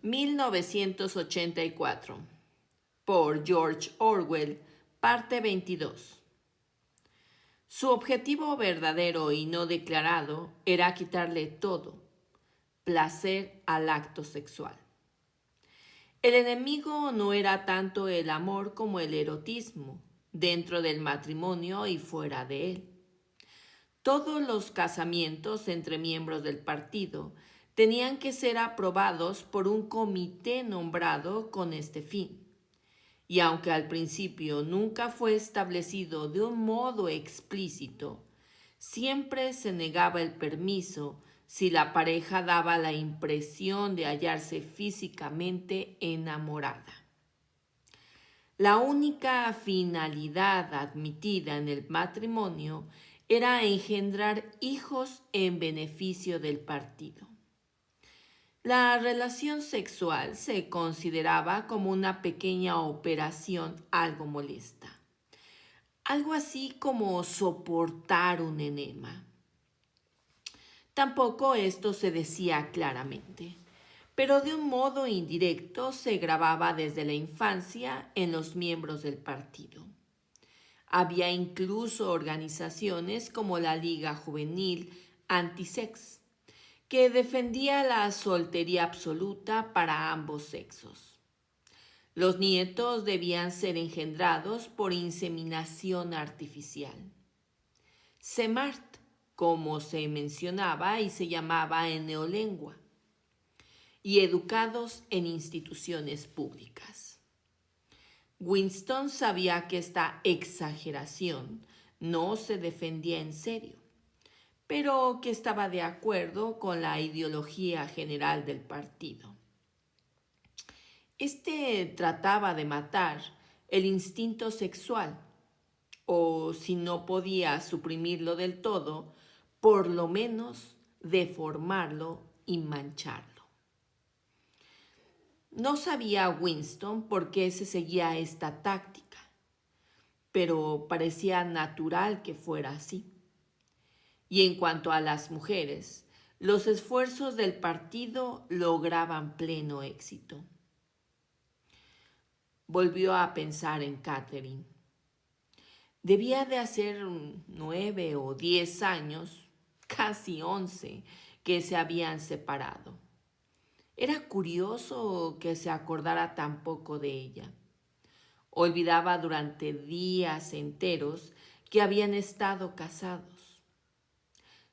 1984, por George Orwell, parte 22. Su objetivo verdadero y no declarado era quitarle todo, placer al acto sexual. El enemigo no era tanto el amor como el erotismo, dentro del matrimonio y fuera de él. Todos los casamientos entre miembros del partido tenían que ser aprobados por un comité nombrado con este fin. Y aunque al principio nunca fue establecido de un modo explícito, siempre se negaba el permiso si la pareja daba la impresión de hallarse físicamente enamorada. La única finalidad admitida en el matrimonio era engendrar hijos en beneficio del partido. La relación sexual se consideraba como una pequeña operación algo molesta, algo así como soportar un enema. Tampoco esto se decía claramente, pero de un modo indirecto se grababa desde la infancia en los miembros del partido. Había incluso organizaciones como la Liga Juvenil Antisex, que defendía la soltería absoluta para ambos sexos. Los nietos debían ser engendrados por inseminación artificial. Semart, como se mencionaba y se llamaba en neolengua, y educados en instituciones públicas. Winston sabía que esta exageración no se defendía en serio, pero que estaba de acuerdo con la ideología general del partido. Este trataba de matar el instinto sexual, o si no podía suprimirlo del todo, por lo menos deformarlo y mancharlo. No sabía Winston por qué se seguía esta táctica, pero parecía natural que fuera así. Y en cuanto a las mujeres, los esfuerzos del partido lograban pleno éxito. Volvió a pensar en Catherine. Debía de hacer 9 o 10 años, casi 11, que se habían separado. Era curioso que se acordara tan poco de ella. Olvidaba durante días enteros que habían estado casados.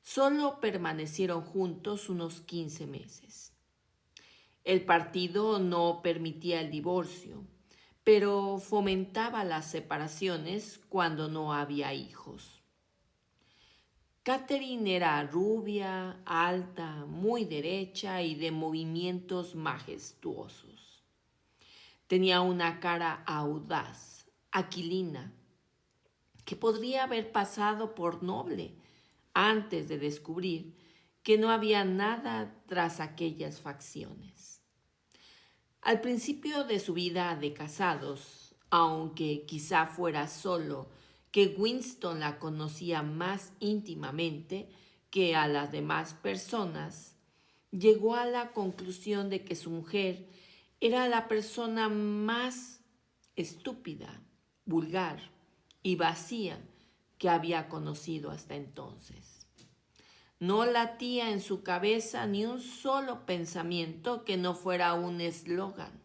Solo permanecieron juntos unos 15 meses. El partido no permitía el divorcio, pero fomentaba las separaciones cuando no había hijos. Catherine era rubia, alta, muy derecha y de movimientos majestuosos. Tenía una cara audaz, aquilina, que podría haber pasado por noble antes de descubrir que no había nada tras aquellas facciones. Al principio de su vida de casados, aunque quizá fuera solo que Winston la conocía más íntimamente que a las demás personas, llegó a la conclusión de que su mujer era la persona más estúpida, vulgar y vacía que había conocido hasta entonces. No latía en su cabeza ni un solo pensamiento que no fuera un eslogan.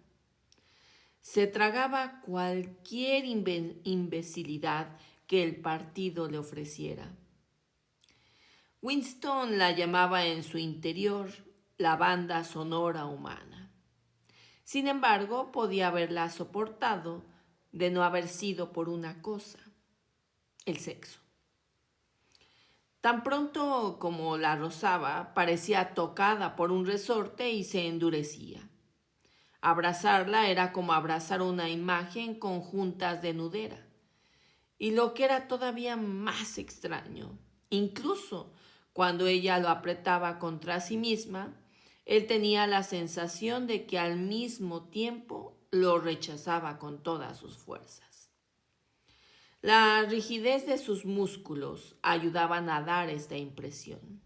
Se tragaba cualquier imbecilidad que el partido le ofreciera. Winston la llamaba en su interior la banda sonora humana. Sin embargo, podía haberla soportado de no haber sido por una cosa, el sexo. Tan pronto como la rozaba, parecía tocada por un resorte y se endurecía. Abrazarla era como abrazar una imagen con juntas de nudera. Y lo que era todavía más extraño, incluso cuando ella lo apretaba contra sí misma, él tenía la sensación de que al mismo tiempo lo rechazaba con todas sus fuerzas. La rigidez de sus músculos ayudaban a dar esta impresión.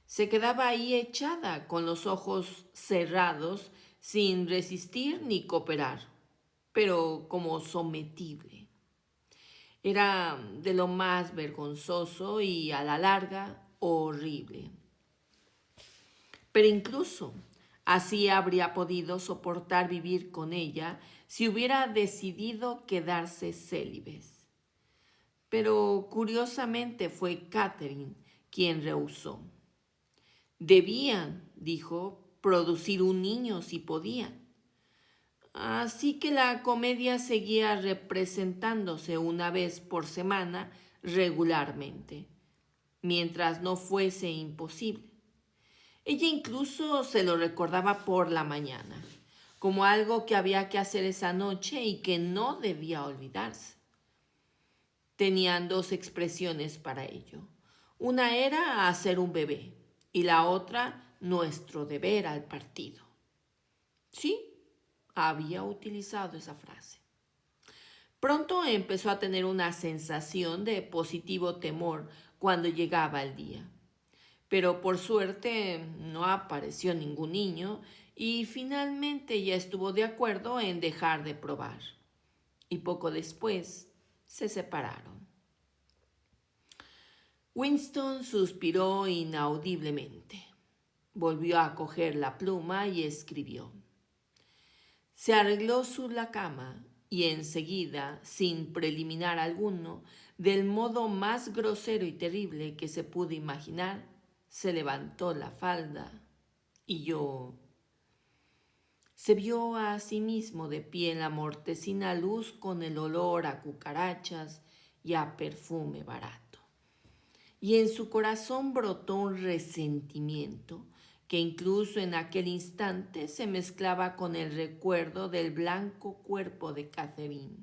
Se quedaba ahí echada, con los ojos cerrados, sin resistir ni cooperar, pero como sometible. Era de lo más vergonzoso y a la larga horrible. Pero incluso así habría podido soportar vivir con ella si hubiera decidido quedarse célibes. Pero curiosamente fue Catherine quien rehusó. Debían, dijo, producir un niño si podían. Así que la comedia seguía representándose una vez por semana regularmente, mientras no fuese imposible. Ella incluso se lo recordaba por la mañana, como algo que había que hacer esa noche y que no debía olvidarse. Tenían dos expresiones para ello. Una era hacer un bebé y la otra nuestro deber al partido. Sí, había utilizado esa frase. Pronto empezó a tener una sensación de positivo temor cuando llegaba el día. Pero por suerte no apareció ningún niño y finalmente ya estuvo de acuerdo en dejar de probar. Y poco después se separaron. Winston suspiró inaudiblemente. Volvió a coger la pluma y escribió. Se arregló la cama y enseguida, sin preliminar alguno, del modo más grosero y terrible que se pudo imaginar, se levantó la falda y yo. Se vio a sí mismo de pie en la mortecina luz con el olor a cucarachas y a perfume barato. Y en su corazón brotó un resentimiento que incluso en aquel instante se mezclaba con el recuerdo del blanco cuerpo de Catherine,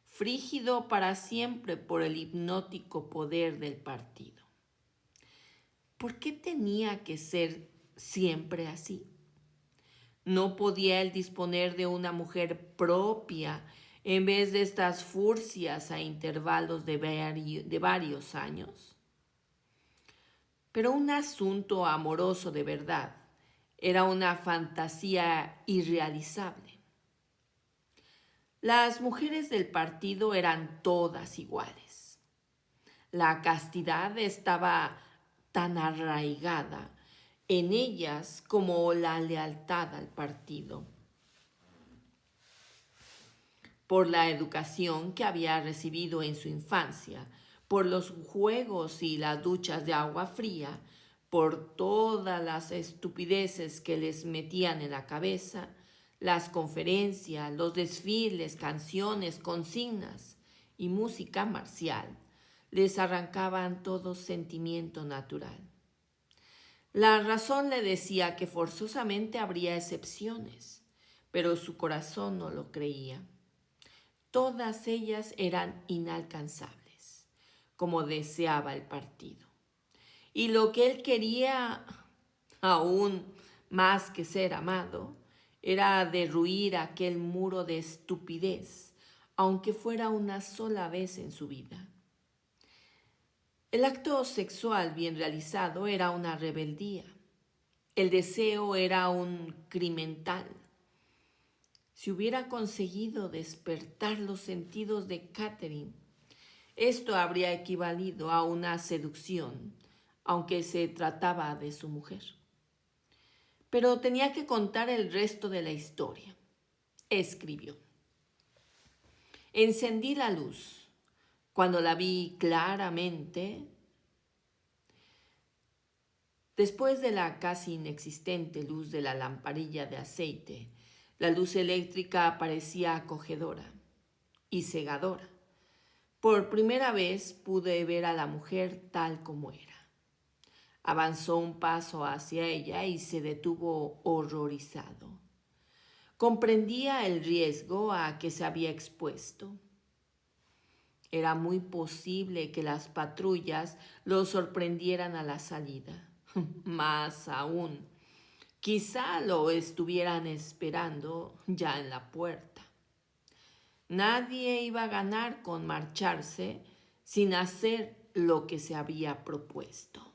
frígido para siempre por el hipnótico poder del partido. ¿Por qué tenía que ser siempre así? ¿No podía él disponer de una mujer propia en vez de estas furcias a intervalos de varios años? Pero un asunto amoroso de verdad era una fantasía irrealizable. Las mujeres del partido eran todas iguales. La castidad estaba tan arraigada en ellas como la lealtad al partido. Por la educación que había recibido en su infancia, por los juegos y las duchas de agua fría, por todas las estupideces que les metían en la cabeza, las conferencias, los desfiles, canciones, consignas y música marcial, les arrancaban todo sentimiento natural. La razón le decía que forzosamente habría excepciones, pero su corazón no lo creía. Todas ellas eran inalcanzables, como deseaba el partido. Y lo que él quería, aún más que ser amado, era derruir aquel muro de estupidez, aunque fuera una sola vez en su vida. El acto sexual bien realizado era una rebeldía. El deseo era un crimen tal. Si hubiera conseguido despertar los sentidos de Catherine, esto habría equivalido a una seducción, aunque se trataba de su mujer. Pero tenía que contar el resto de la historia. Escribió. Encendí la luz. Cuando la vi claramente, después de la casi inexistente luz de la lamparilla de aceite, la luz eléctrica parecía acogedora y cegadora. Por primera vez pude ver a la mujer tal como era. Avanzó un paso hacia ella y se detuvo horrorizado. Comprendía el riesgo a que se había expuesto. Era muy posible que las patrullas lo sorprendieran a la salida. Más aún, quizá lo estuvieran esperando ya en la puerta. Nadie iba a ganar con marcharse sin hacer lo que se había propuesto.